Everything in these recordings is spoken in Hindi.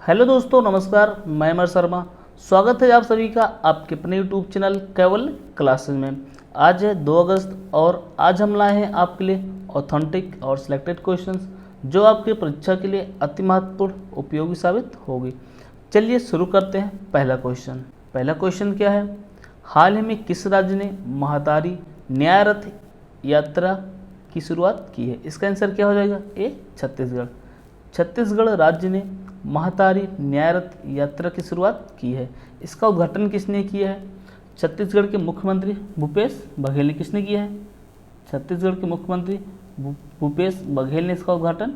हेलो दोस्तों, नमस्कार। मैं अमर शर्मा। स्वागत है आप सभी का आपके अपने यूट्यूब चैनल केवल क्लासेस में। आज है 2 अगस्त और आज हम लाए हैं आपके लिए ऑथेंटिक और सिलेक्टेड क्वेश्चंस जो आपकी परीक्षा के लिए अति महत्वपूर्ण उपयोगी साबित होगी। चलिए शुरू करते हैं। पहला क्वेश्चन क्या है? हाल ही में किस राज्य ने महातारी न्याय रथ यात्रा की शुरुआत की है? इसका आंसर क्या हो जाएगा? ए, छत्तीसगढ़। छत्तीसगढ़ राज्य ने महातारी न्याय रथ यात्रा की शुरुआत की है। इसका उद्घाटन किसने किया है? छत्तीसगढ़ के मुख्यमंत्री भूपेश बघेल ने। किसने किया है? छत्तीसगढ़ के मुख्यमंत्री भूपेश बघेल ने इसका उद्घाटन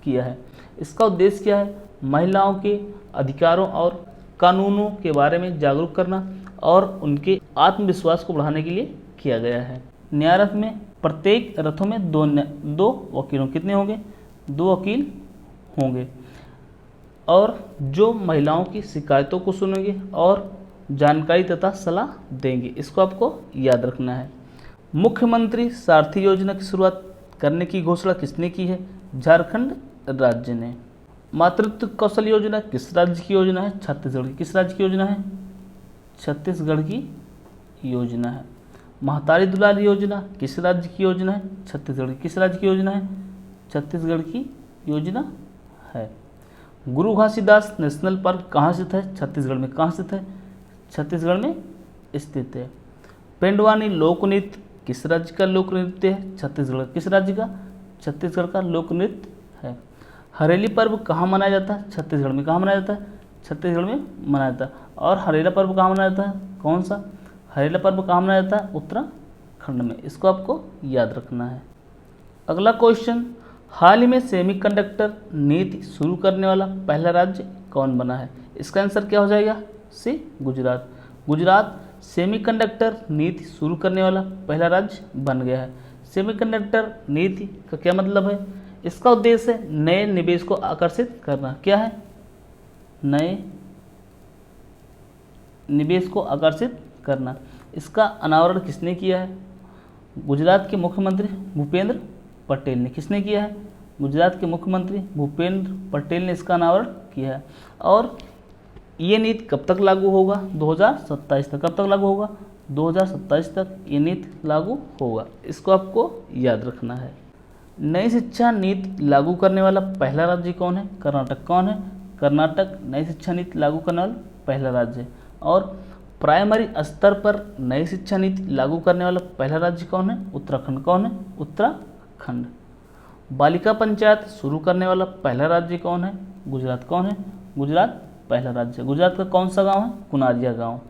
किया है। इसका उद्देश्य क्या है? महिलाओं के अधिकारों और कानूनों के बारे में जागरूक करना और उनके आत्मविश्वास को बढ़ाने के लिए किया गया है। न्याय रथ में प्रत्येक रथों में दो वकीलों कितने होंगे? 2 वकील होंगे और जो महिलाओं की शिकायतों को सुनेंगे और जानकारी तथा सलाह देंगे। इसको आपको याद रखना है। मुख्यमंत्री सारथी योजना की शुरुआत करने की घोषणा किसने की है? झारखंड राज्य ने। मातृत्व कौशल योजना किस राज्य की योजना है? छत्तीसगढ़ की। किस राज्य की योजना है? छत्तीसगढ़ की योजना है। महतारी दुलारी योजना किस राज्य की योजना है? छत्तीसगढ़ की। किस राज्य की योजना है? छत्तीसगढ़ की योजना है। गुरु घासीदास नेशनल पार्क कहाँ स्थित है? छत्तीसगढ़ में। कहाँ स्थित है? छत्तीसगढ़ में स्थित है। पेंडवानी लोक नृत्य किस राज्य का लोक नृत्य है? छत्तीसगढ़। किस राज्य का? छत्तीसगढ़ का लोक नृत्य है। हरेली पर्व कहाँ मनाया जाता है? छत्तीसगढ़ में। कहाँ मनाया जाता है? छत्तीसगढ़ में मनाया जाता है। और हरेला पर्व कहाँ मनाया जाता है? कौन सा? हरेला पर्व कहाँ मनाया जाता है? उत्तराखंड में। इसको आपको याद रखना है। अगला क्वेश्चन, हाल ही में सेमीकंडक्टर नीति शुरू करने वाला पहला राज्य कौन बना है? इसका आंसर क्या हो जाएगा? सी, गुजरात। गुजरात सेमीकंडक्टर नीति शुरू करने वाला पहला राज्य बन गया है। सेमीकंडक्टर नीति का क्या मतलब है? इसका उद्देश्य है नए निवेश को आकर्षित करना। क्या है? नए निवेश को आकर्षित करना। इसका अनावरण किसने किया है? गुजरात के मुख्यमंत्री भूपेंद्र पटेल ने। किसने किया है? गुजरात के मुख्यमंत्री भूपेंद्र पटेल ने इसका अनावरण किया है। और ये नीति कब तक लागू होगा? 2027 तक। कब तक लागू होगा? 2027 तक ये नीति लागू होगा। इसको आपको याद रखना है। नई शिक्षा नीति लागू करने वाला पहला राज्य कौन है? कर्नाटक। कौन है? कर्नाटक नई शिक्षा नीति लागू करने वाला पहला राज्य है। और प्राइमरी स्तर पर नई शिक्षा नीति लागू करने वाला पहला राज्य कौन है? उत्तराखंड। कौन है? उत्तराखंड। बालिका पंचायत शुरू करने वाला पहला राज्य कौन है? गुजरात। कौन है? गुजरात पहला राज्य। गुजरात का कौन सा गांव है? कुनारिया गांव।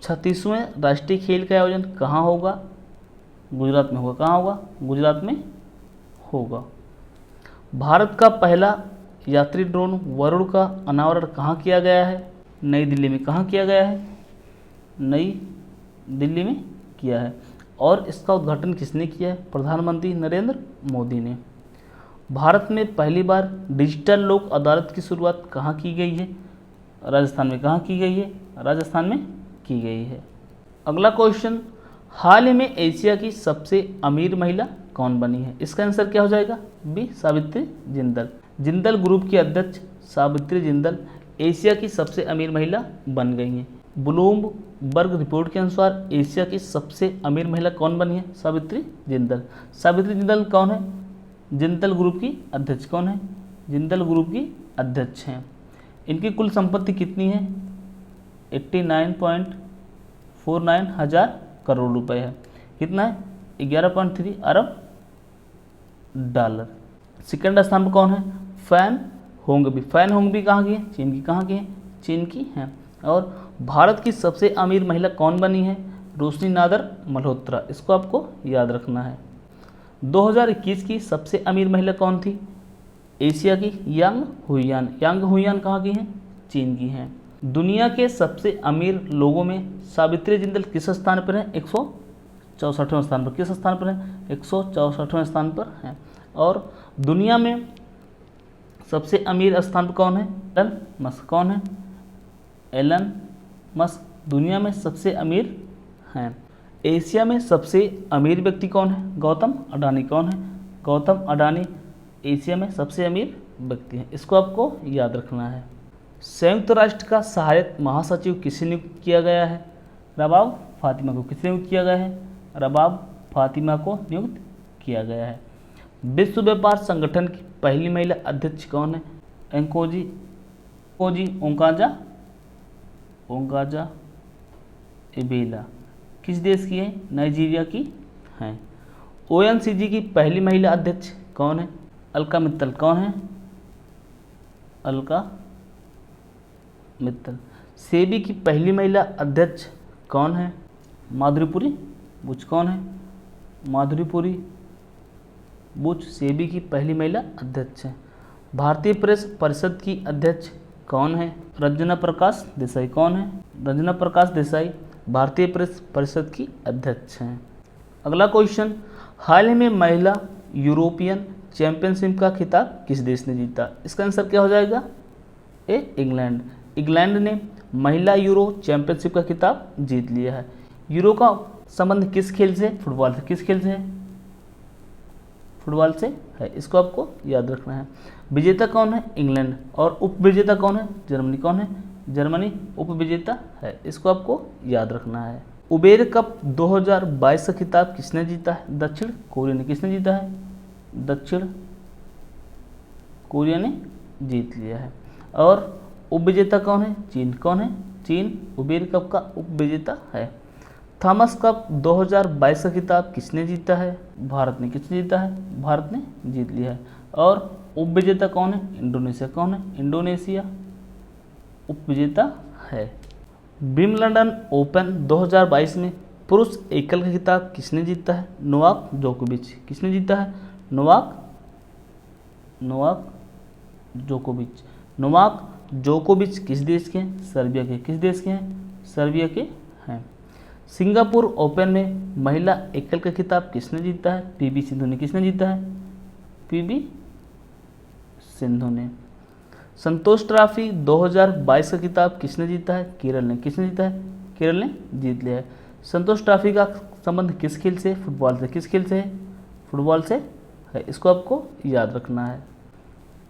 36वें राष्ट्रीय खेल का आयोजन कहाँ होगा? गुजरात में होगा। कहाँ होगा? गुजरात में होगा। भारत का पहला यात्री ड्रोन वरुण का अनावरण कहाँ किया गया है? नई दिल्ली में। कहाँ किया गया है? नई दिल्ली में किया है। और इसका उद्घाटन किसने किया है? प्रधानमंत्री नरेंद्र मोदी ने। भारत में पहली बार डिजिटल लोक अदालत की शुरुआत कहाँ की गई है? राजस्थान में। कहाँ की गई है? राजस्थान में की गई है। अगला क्वेश्चन, हाल ही में एशिया की सबसे अमीर महिला कौन बनी है? इसका आंसर क्या हो जाएगा? बी, सावित्री जिंदल। जिंदल ग्रुप की अध्यक्ष सावित्री जिंदल एशिया की सबसे अमीर महिला बन गई हैं। ब्लूमबर्ग रिपोर्ट के अनुसार एशिया की सबसे अमीर महिला कौन बनी है? सावित्री जिंदल। सावित्री जिंदल कौन है? जिंदल ग्रुप की अध्यक्ष कौन है? जिंदल ग्रुप की अध्यक्ष हैं। इनकी कुल संपत्ति कितनी है? 89.49 हजार करोड़ रुपए है। कितना है? 11.3 अरब डॉलर। सेकंड स्थान पर कौन है? फैन होंगबी। फैन होंगबी कहाँ की है? चीन की। कहाँ की है? चीन की है। और भारत की सबसे अमीर महिला कौन बनी है? रोशनी नादर मल्होत्रा। इसको आपको याद रखना है। 2021 की सबसे अमीर महिला कौन थी? एशिया की यांग हुइयान। यांग हुइयान कहाँ की हैं? चीन की हैं। दुनिया के सबसे अमीर लोगों में सावित्री जिंदल किस स्थान पर है? 164वें स्थान पर। किस स्थान पर है? 164वें स्थान पर है। और दुनिया में सबसे अमीर स्थान पर कौन है? Elon Musk. कौन है? एलन मस्क दुनिया में सबसे अमीर हैं। एशिया में सबसे अमीर व्यक्ति कौन है? गौतम अडानी। कौन है? गौतम अडानी एशिया में सबसे अमीर व्यक्ति हैं, इसको आपको याद रखना है। संयुक्त राष्ट्र का सहायक महासचिव किसे नियुक्त किया गया है? रबाब फातिमा को किसे नियुक्त किया गया है? रबाब फातिमा को नियुक्त किया गया है। विश्व व्यापार संगठन की पहली महिला अध्यक्ष कौन है? एंकोजी ओंगाजा इबेला किस देश की है? नाइजीरिया की हैं। ओएनजीसी की पहली महिला अध्यक्ष कौन है? अलका मित्तल। कौन है? अलका मित्तल। सेबी की पहली महिला अध्यक्ष कौन है? माधुरीपुरी बुच। कौन है? माधुरीपुरी बुच सेबी की पहली महिला अध्यक्ष है। भारतीय प्रेस परिषद की अध्यक्ष कौन है? रंजना प्रकाश देसाई। कौन है? रंजना प्रकाश देसाई भारतीय प्रेस परिषद की अध्यक्ष हैं। अगला क्वेश्चन, हाल ही में महिला यूरोपियन चैंपियनशिप का खिताब किस देश ने जीता? इसका आंसर क्या हो जाएगा? ए इंग्लैंड। इंग्लैंड ने महिला यूरो चैंपियनशिप का खिताब जीत लिया है। यूरो का संबंध किस खेल से? फुटबॉल से। किस खेल से है? फुटबॉल से है, इसको आपको याद रखना है। विजेता कौन है? इंग्लैंड। और उपविजेता कौन है? जर्मनी। कौन है? जर्मनी उपविजेता है, इसको आपको याद रखना है। उबेर कप 2022 का खिताब किसने जीता है? दक्षिण कोरिया ने। किसने जीता है? दक्षिण कोरिया ने जीत लिया है। और उपविजेता कौन है? चीन। कौन है? चीन उबेर कप का उपविजेता है। थॉमस कप 2022 का खिताब किसने जीता है? भारत ने। किसने जीता है? भारत ने जीत लिया है। और उपविजेता कौन है? इंडोनेशिया। कौन है? इंडोनेशिया उपविजेता है। विंबलडन ओपन 2022 में पुरुष एकल का खिताब किसने जीता है? नोवाक जोकोविच। किसने जीता है? नोवाक जोकोविच। नोवाक जोकोविच किस देश के हैं? सर्बिया के। किस देश के हैं? सर्बिया के हैं। सिंगापुर ओपन में महिला एकल का खिताब किसने जीता है? पीवी सिंधु ने। किसने जीता है? पीवी सिंधु ने। संतोष ट्रॉफी 2022 का खिताब किसने जीता है? केरल ने। किसने जीता है? केरल ने जीत लिया है। संतोष ट्रॉफी का संबंध किस खेल से? फुटबॉल से। किस खेल से है? फुटबॉल से है, इसको आपको याद रखना है।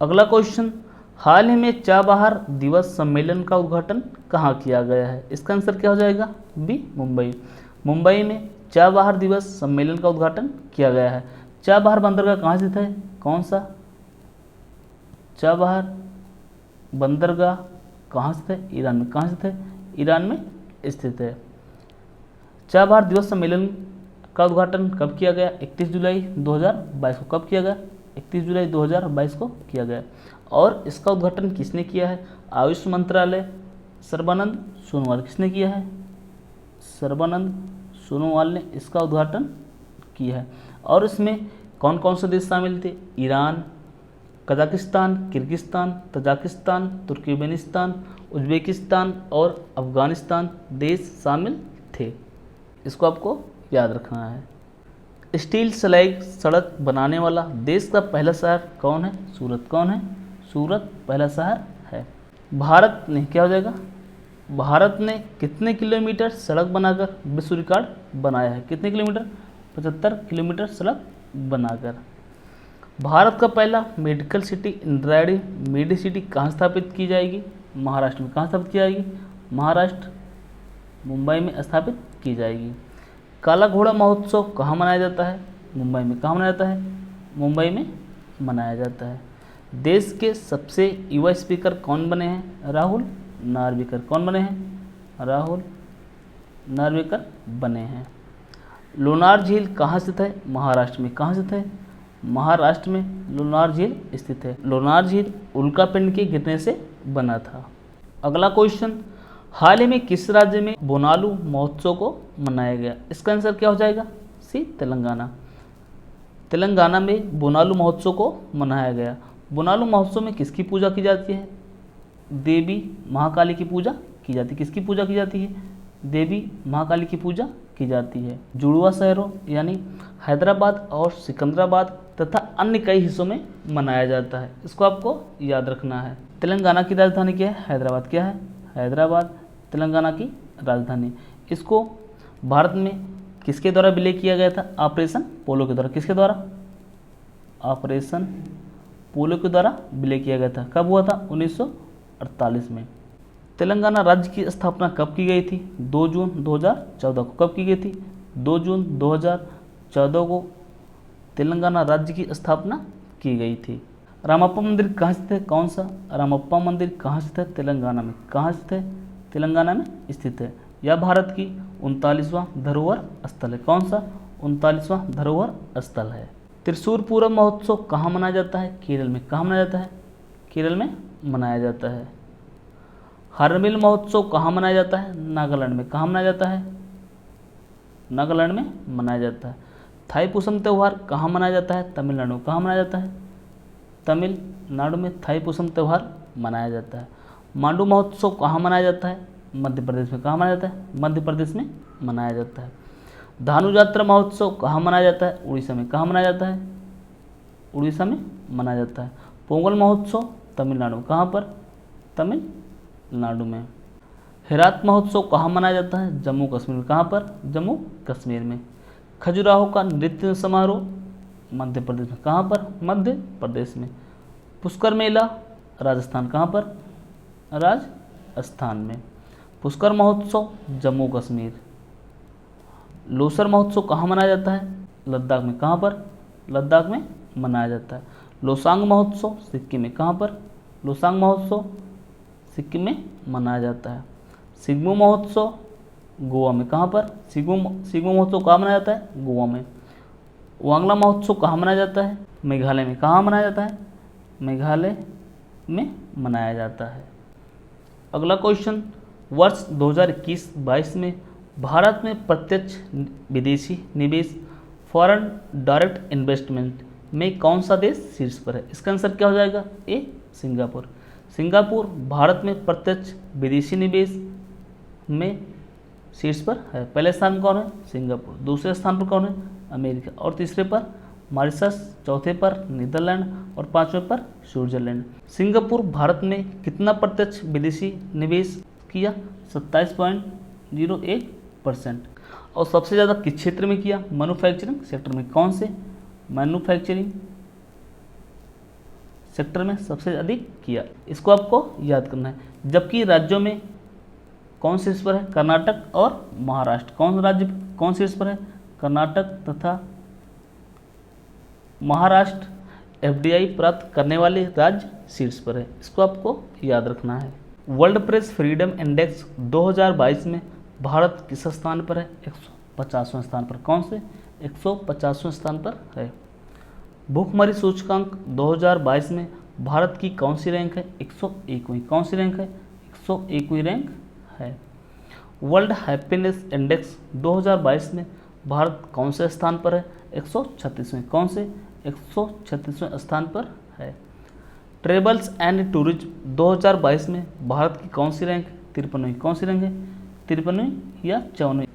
अगला क्वेश्चन, हाल ही में चाबहार दिवस सम्मेलन का उद्घाटन कहाँ किया गया है? इसका आंसर क्या हो जाएगा? बी मुंबई। मुंबई में चाबहार दिवस सम्मेलन का उद्घाटन किया गया है। चाबहार बंदरगाह कहाँ स्थित है? कौन सा? चाबहार बंदरगाह कहाँ स्थित है? ईरान में। कहाँ स्थित है? ईरान में स्थित है। चाबहार दिवस सम्मेलन का उद्घाटन कब किया गया? 31 जुलाई 2022 को। कब किया गया? 31 जुलाई 2022 को किया गया। और इसका उद्घाटन किसने किया है? आयुष मंत्रालय, सर्बानंद सोनोवाल। किसने किया है? सर्बानंद सोनोवाल ने इसका उद्घाटन किया है। और इसमें कौन कौन से देश शामिल थे? Iran, Kazakhstan, Kyrgyzstan, Tajikistan, Turkmenistan, Uzbekistan और अफगानिस्तान देश शामिल थे, इसको आपको याद रखना है। स्टील स्लैग सड़क बनाने वाला देश का पहला शहर कौन है? सूरत। कौन है? सूरत पहला शहर है। भारत ने क्या हो जाएगा? भारत ने कितने किलोमीटर सड़क बनाकर विश्व रिकॉर्ड बनाया है? कितने किलोमीटर? 75 किलोमीटर सड़क बनाकर। भारत का पहला medical city Indrayani medi city कहाँ स्थापित की जाएगी? महाराष्ट्र में। कहाँ स्थापित की जाएगी? महाराष्ट्र मुंबई में स्थापित की जाएगी। काला घोड़ा महोत्सव कहाँ मनाया जाता है? मुंबई में। कहाँ मनाया जाता है? मुंबई में मनाया जाता है। देश के सबसे युवा स्पीकर कौन बने हैं? राहुल नार्वेकर। कौन बने हैं? राहुल नार्वेकर बने हैं। लोनार झील कहाँ स्थित है? महाराष्ट्र में। कहाँ स्थित है? महाराष्ट्र में लोनार झील स्थित है। लोनार झील उल्कापिंड के गिरने से बना था। अगला क्वेश्चन, हाल ही में किस राज्य में बोनालू महोत्सव को मनाया गया? इसका आंसर क्या हो जाएगा? सी तेलंगाना। तेलंगाना में बोनालू महोत्सव को मनाया गया। बोनालू महोत्सव में किसकी पूजा की जाती है? देवी महाकाली की पूजा की जाती है। किसकी पूजा की जाती है? देवी महाकाली की पूजा की जाती है। जुड़वा शहरों यानी हैदराबाद और सिकंदराबाद तथा अन्य कई हिस्सों में मनाया जाता है, इसको आपको याद रखना है। तेलंगाना की राजधानी क्या है? हैदराबाद। क्या है? हैदराबाद तेलंगाना की राजधानी। इसको भारत में किसके द्वारा विलय किया गया था? ऑपरेशन पोलो के द्वारा। किसके द्वारा? ऑपरेशन पोलो के द्वारा विलय किया गया था। कब हुआ था? 1948 में। तेलंगाना राज्य की स्थापना कब की गई थी? 2 जून 2014 को। कब की गई थी? 2 जून 2014 को तेलंगाना राज्य की स्थापना की गई थी। रामप्पा मंदिर कहाँ स्थित है? कौन सा? रामप्पा मंदिर कहाँ स्थित है? तेलंगाना में। कहाँ स्थित है? तेलंगाना में स्थित है। यह भारत की 39वां धरोहर स्थल है। कौन सा? 39वां धरोहर स्थल है। त्रिशूर पूरम महोत्सव कहाँ मनाया जाता है? केरल में। कहाँ मनाया जाता है? केरल में मनाया जाता है। हॉर्नबिल महोत्सव कहाँ मनाया जाता है? नागालैंड में। कहाँ मनाया जाता है? नागालैंड में मनाया जाता है। थाईपुसम त्यौहार कहाँ मनाया जाता है? तमिलनाडु। कहाँ मनाया जाता है? तमिलनाडु में थाईपुसम त्यौहार मनाया जाता है। मांडू महोत्सव कहाँ मनाया जाता है? मध्य प्रदेश में। कहाँ मनाया जाता है? मध्य प्रदेश में मनाया जाता है। धानु यात्रा महोत्सव कहाँ मनाया जाता है? उड़ीसा में। कहाँ मनाया जाता है? उड़ीसा में मनाया जाता है। पोंगल महोत्सव तमिलनाडु। कहाँ पर? तमिलनाडु में। हेरात महोत्सव कहाँ मनाया जाता है? जम्मू कश्मीर में। कहाँ पर? जम्मू कश्मीर में। खजुराहो का नृत्य समारोह मध्य प्रदेश में। कहाँ पर? मध्य प्रदेश में। पुष्कर मेला राजस्थान। कहाँ पर? राजस्थान में। पुष्कर महोत्सव जम्मू कश्मीर। लोसर महोत्सव कहाँ मनाया जाता है? लद्दाख में। कहाँ पर? लद्दाख में मनाया जाता है। लोसांग महोत्सव सिक्किम में। कहाँ पर? लोसांग महोत्सव सिक्किम में मनाया जाता है। सिग्मो महोत्सव गोवा में। कहाँ पर? सिग्मो महोत्सव कहाँ मनाया जाता है? गोवा में। वांगला महोत्सव कहाँ मनाया जाता है? मेघालय में। कहाँ मनाया जाता है? मेघालय में मनाया जाता है। अगला क्वेश्चन, वर्ष 2021-22 में भारत में प्रत्यक्ष विदेशी निवेश फॉरेन डायरेक्ट इन्वेस्टमेंट में कौन सा देश शीर्ष पर है? इसका आंसर क्या हो जाएगा? ए, सिंगापुर। सिंगापुर भारत में प्रत्यक्ष विदेशी निवेश में शीर्ष पर है। पहले स्थान पर कौन है? सिंगापुर। दूसरे स्थान पर कौन है? अमेरिका। और तीसरे पर मॉरिशस। चौथे पर नीदरलैंड और पांचवें पर स्विट्जरलैंड। सिंगापुर भारत में कितना प्रत्यक्ष विदेशी निवेश किया? 27.01%। और सबसे ज़्यादा किस क्षेत्र में किया? मैन्युफैक्चरिंग सेक्टर में। कौन से? मैन्युफैक्चरिंग सेक्टर में सबसे अधिक किया। इसको आपको याद करना है। जबकि राज्यों में कौन शीर्ष पर है? कर्नाटक और महाराष्ट्र। कौन शीर्ष पर है? कर्नाटक तथा महाराष्ट्र एफडीआई प्राप्त करने वाले राज्य शीर्ष पर है। इसको आपको याद रखना है। वर्ल्ड प्रेस फ्रीडम इंडेक्स 2022 में भारत किस स्थान पर है? 150वें स्थान पर। कौन से? 150वें स्थान पर है। भूखमरी सूचकांक 2022 में भारत की कौन सी रैंक है? 101वीं। कौन सी रैंक है? 101वीं रैंक है। वर्ल्ड हैप्पीनेस इंडेक्स 2022 में भारत कौन से स्थान पर है? 136वें। कौन से? 136वें स्थान पर है। ट्रेवल्स एंड टूरिज्म 2022 में भारत की कौन सी रैंक? 53वीं। कौन सी रैंक है? 53वीं या 54वीं।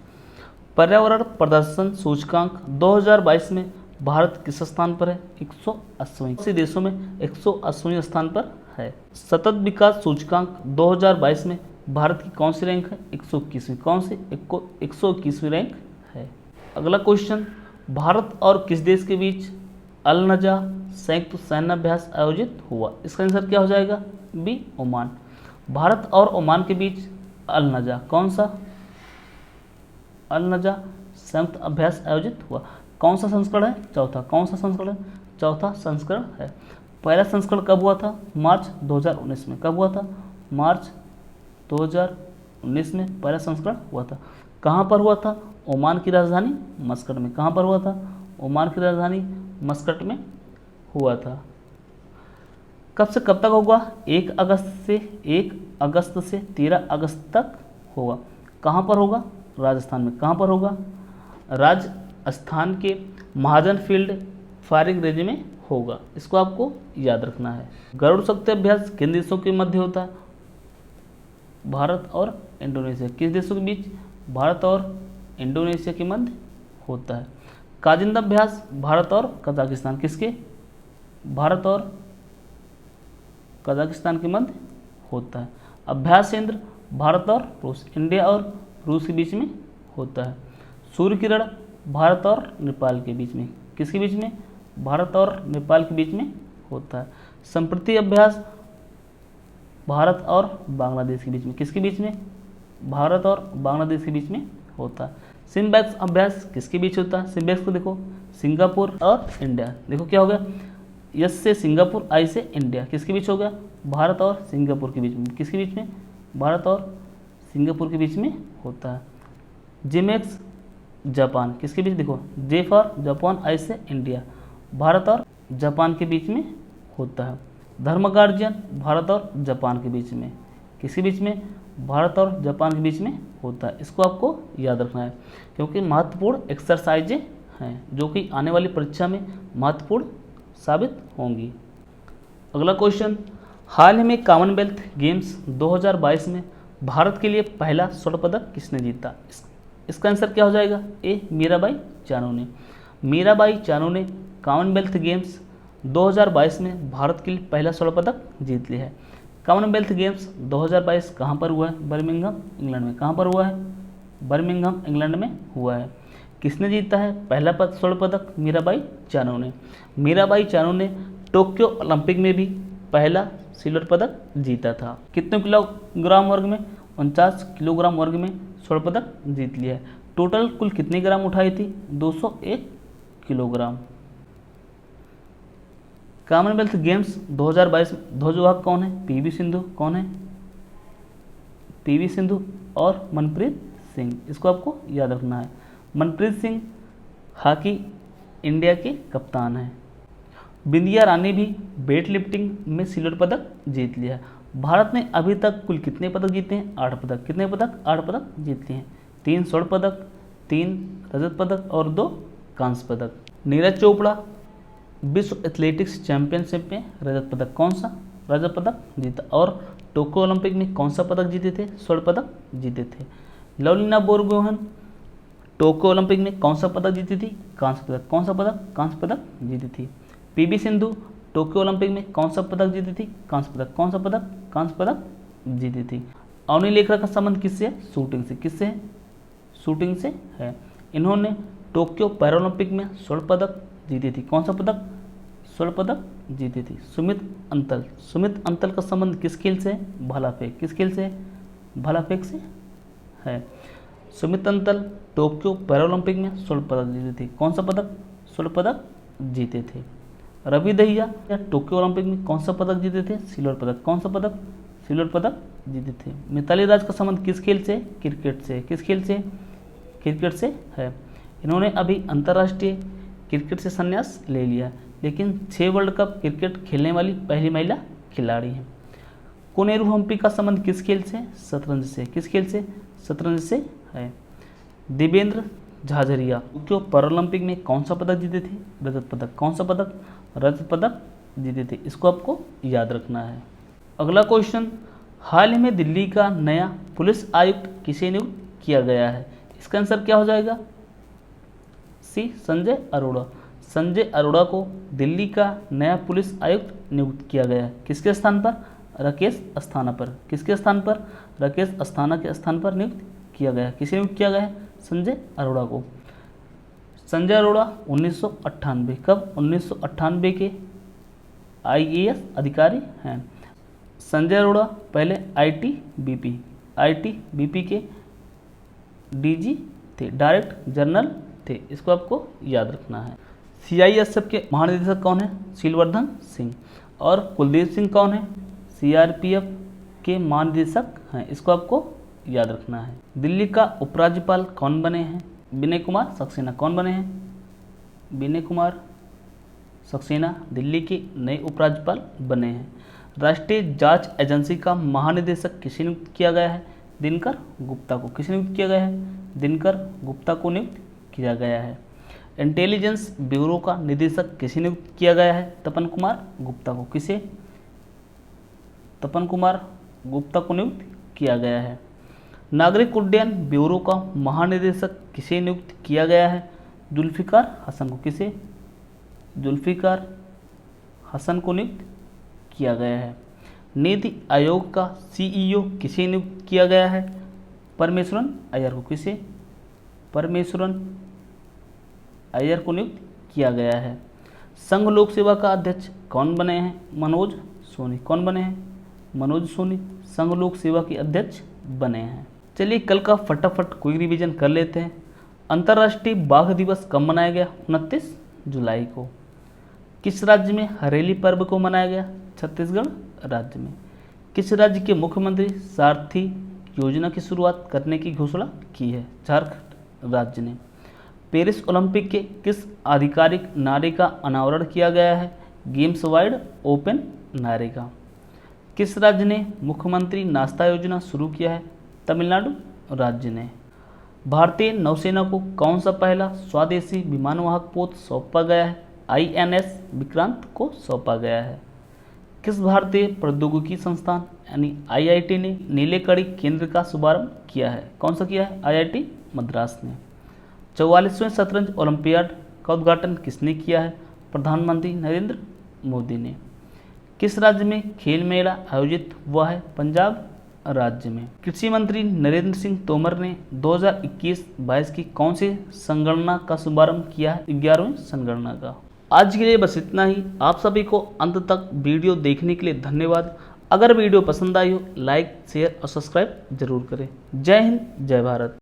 पर्यावरण प्रदर्शन सूचकांक 2022 में भारत किस स्थान पर है? 180वें। इसी देशों में 180वें स्थान पर है। सतत विकास सूचकांक 2022 में भारत की कौन सी रैंक है? 121वीं। कौन सी? 121वीं रैंक है। अगला क्वेश्चन, भारत और किस देश के बीच अल नजा संयुक्त सैन्याभ्यास आयोजित हुआ? इसका आंसर क्या हो जाएगा? B, Oman. भारत और ओमान के बीच अल नजा, कौन सा? अल नजा संयुक्त अभ्यास आयोजित हुआ। कौन सा संस्करण है? चौथा। कौन सा संस्करण है? चौथा संस्करण है। पहला संस्करण कब हुआ था? मार्च 2019 में। कब हुआ था? मार्च 2019 में पहला संस्करण हुआ था। कहाँ पर हुआ था? ओमान की राजधानी मस्कट में। कहाँ पर हुआ था? ओमान की राजधानी मस्कट में हुआ था। कब से कब तक होगा? 1 अगस्त से 13 अगस्त तक होगा। कहाँ पर होगा? राजस्थान में। कहाँ पर होगा? राजस्थान के महाजन फील्ड फायरिंग रेंज में होगा। इसको आपको याद रखना है। गरुड़ शक्ति अभ्यास किन देशों के मध्य होता है? भारत और इंडोनेशिया। किस देशों के बीच? भारत और इंडोनेशिया के मध्य होता है। काजिंदा अभ्यास भारत और कजाकिस्तान। किसके? भारत और कजाकिस्तान के मध्य होता है। अभ्यास केंद्र भारत और रूस, इंडिया और रूस के बीच में होता है। सूर्य किरण भारत और नेपाल के बीच में। किसके बीच में? भारत और नेपाल के बीच में होता है। संप्रति अभ्यास भारत और बांग्लादेश के बीच में, किसके बीच में? भारत और बांग्लादेश के बीच में होता है। सिम्बैक्स अभ्यास किसके बीच होता है? सिम्बैक्स को देखो, सिंगापुर और इंडिया। देखो क्या हो गया, यस से सिंगापुर, आई से इंडिया, किसके बीच हो गया? भारत और सिंगापुर के बीच में। किसके बीच में? भारत और सिंगापुर के बीच में होता है। जिमेक्स जापान, किसके बीच? देखो, जे फॉर जापान, आई से इंडिया, भारत और जापान के बीच में होता है। धर्म गार्जियन भारत और जापान के बीच में, किसके बीच में? भारत और जापान के बीच में होता है। इसको आपको याद रखना है क्योंकि महत्वपूर्ण एक्सरसाइजें हैं जो कि आने वाली परीक्षा में महत्वपूर्ण साबित होंगी। अगला क्वेश्चन, हाल ही में कॉमनवेल्थ गेम्स 2022 में भारत के लिए पहला स्वर्ण पदक किसने जीता? इसका आंसर क्या हो जाएगा? ए, मीराबाई चानू ने। मीराबाई चानू ने कॉमनवेल्थ गेम्स 2022 में भारत के लिए पहला स्वर्ण पदक जीत लिया है। कॉमनवेल्थ गेम्स 2022 कहाँ पर हुआ है? बर्मिंघम, इंग्लैंड में। कहाँ पर हुआ है? बर्मिंघम, इंग्लैंड में हुआ है। किसने जीता है पहला स्वर्ण पदक? मीराबाई चानू ने। मीराबाई चानू ने टोक्यो ओलंपिक में भी पहला सिल्वर पदक जीता था। कितने किलोग्राम वर्ग में? 49 किलोग्राम वर्ग में स्वर्ण पदक जीत लिया है। टोटल कुल कितने ग्राम उठाई थी? 201 किलोग्राम। कॉमनवेल्थ गेम्स 2022 ध्वजवाहक कौन है? पीवी सिंधु। कौन है? पीवी सिंधु और मनप्रीत सिंह। इसको आपको याद रखना है। मनप्रीत सिंह हॉकी इंडिया के कप्तान हैं। बिंदिया रानी भी वेट लिफ्टिंग में सिल्वर पदक जीत लिया है। भारत ने अभी तक कुल कितने पदक जीते हैं? 8 पदक। कितने पदक? 8 पदक जीते हैं। 3 स्वर्ण पदक, 3 रजत पदक और 2 कांस्य पदक। नीरज चोपड़ा विश्व एथलेटिक्स चैंपियनशिप में रजत पदक, कौन सा रजत पदक जीता? और टोक्यो ओलंपिक में कौन सा पदक जीते थे? स्वर्ण पदक जीते थे। लवलीना बोरगोहन टोक्यो ओलंपिक में कौन सा पदक जीती थी? कांस्य पदक। कौन सा पदक? कांस्य पदक जीती थी। पीवी सिंधु टोक्यो ओलंपिक में कौन सा पदक जीती थी? कांस्य पदक। कौन सा पदक? कांस्य पदक जीती थी। अवनी लेखरा का संबंध किससे है? शूटिंग से। किससे है? शूटिंग से है। इन्होंने टोक्यो पैरालंपिक में स्वर्ण पदक जीती थी। कौन सा पदक? स्वर्ण पदक जीती थी। सुमित अंतल, सुमित अंतल का संबंध किस खेल से है? भाला फेंक। किस खेल से है? भाला फेंक से है। सुमित अंतल टोक्यो पैरालंपिक में स्वर्ण पदक जीती थी। कौन सा पदक? स्वर्ण पदक जीते थे। रवि दहिया टोक्यो ओलंपिक में कौन सा पदक जीते थे? सिल्वर पदक। कौन सा पदक? सिल्वर पदक जीते थे। मिताली राज का संबंध किस खेल से? क्रिकेट से। किस खेल से? क्रिकेट से है। इन्होंने अभी अंतर्राष्ट्रीय क्रिकेट से संन्यास ले लिया, लेकिन 6 वर्ल्ड कप क्रिकेट खेलने वाली पहली महिला खिलाड़ी हैं। कोनेरू हम्पी का संबंध किस खेल से? शतरंज से। किस खेल से? शतरंज से है। दिवेंद्र झाझरिया टोक्यो पैरालंपिक में कौन सा पदक जीते थे? रजत पदक। कौन सा पदक? रजत पदक जीते थे। इसको आपको याद रखना है। अगला क्वेश्चन, हाल ही में दिल्ली का नया पुलिस आयुक्त किसे नियुक्त किया गया है? इसका आंसर क्या हो जाएगा? सी, संजय अरोड़ा। संजय अरोड़ा को दिल्ली का नया पुलिस आयुक्त नियुक्त किया गया है। किसके स्थान पर? राकेश अस्थाना पर। किसके स्थान पर? राकेश अस्थाना के स्थान पर नियुक्त किया गया है। किसे नियुक्त किया गया है? संजय अरोड़ा को। संजय अरोड़ा 1998, कब? 1998 के IAS अधिकारी हैं। संजय अरोड़ा पहले ITBP के DG थे, डायरेक्ट जनरल थे। इसको आपको याद रखना है। CISF के महानिदेशक कौन है? शीलवर्धन सिंह। और कुलदीप सिंह कौन है? CRPF के महानिदेशक हैं। इसको आपको याद रखना है। दिल्ली का उपराज्यपाल कौन बने हैं? विनय कुमार सक्सेना। कौन बने हैं? विनय कुमार सक्सेना दिल्ली के नए उपराज्यपाल बने हैं। राष्ट्रीय जांच एजेंसी का महानिदेशक किसे नियुक्त किया गया है? दिनकर गुप्ता को। किसे नियुक्त किया गया है? दिनकर गुप्ता को नियुक्त किया गया है। इंटेलिजेंस ब्यूरो का निदेशक किसे नियुक्त किया गया है? तपन कुमार गुप्ता को। किसे? तपन कुमार गुप्ता को नियुक्त किया गया है। नागरिक उड्डयन ब्यूरो का महानिदेशक किसे नियुक्त किया गया है? जुल्फिकार हसन को। किसे? जुल्फिकार हसन को नियुक्त किया गया है। नीति आयोग का CEO किसे नियुक्त किया गया है? परमेश्वरन अय्यर को। किसे? परमेश्वरन अय्यर को नियुक्त किया गया है। संघ लोक सेवा का अध्यक्ष कौन बने हैं? मनोज सोनी। कौन बने हैं? मनोज सोनी संघ लोक सेवा के अध्यक्ष बने हैं। चलिए कल का फटाफट कोई रिवीजन कर लेते हैं। अंतर्राष्ट्रीय बाघ दिवस कब मनाया गया? 29 जुलाई को। किस राज्य में हरेली पर्व को मनाया गया? छत्तीसगढ़ राज्य में। किस राज्य के मुख्यमंत्री सारथी योजना की शुरुआत करने की घोषणा की है? झारखंड राज्य ने। पेरिस ओलंपिक के किस आधिकारिक नारे का अनावरण किया गया है? गेम्स वाइड ओपन नारे का। किस राज्य ने मुख्यमंत्री नाश्ता योजना शुरू किया है? तमिलनाडु राज्य ने। भारतीय नौसेना को कौन सा पहला स्वदेशी विमानवाहक पोत सौंपा गया है? INS विक्रांत को सौंपा गया है। किस भारतीय प्रौद्योगिकी संस्थान यानी IIT ने नीले कड़ी केंद्र का शुभारंभ किया है? कौन सा किया है? IIT मद्रास ने। 44वें शतरंज ओलंपियाड का उद्घाटन किसने किया है? प्रधानमंत्री नरेंद्र मोदी ने। किस राज्य में खेल मेला आयोजित हुआ है? पंजाब राज्य में। कृषि मंत्री नरेंद्र सिंह तोमर ने 2021-22 की कौन सी संगणना का शुभारंभ किया है? 11वीं संगणना का। आज के लिए बस इतना ही। आप सभी को अंत तक वीडियो देखने के लिए धन्यवाद। अगर वीडियो पसंद आई हो लाइक शेयर और सब्सक्राइब जरूर करें। जय हिंद जय भारत।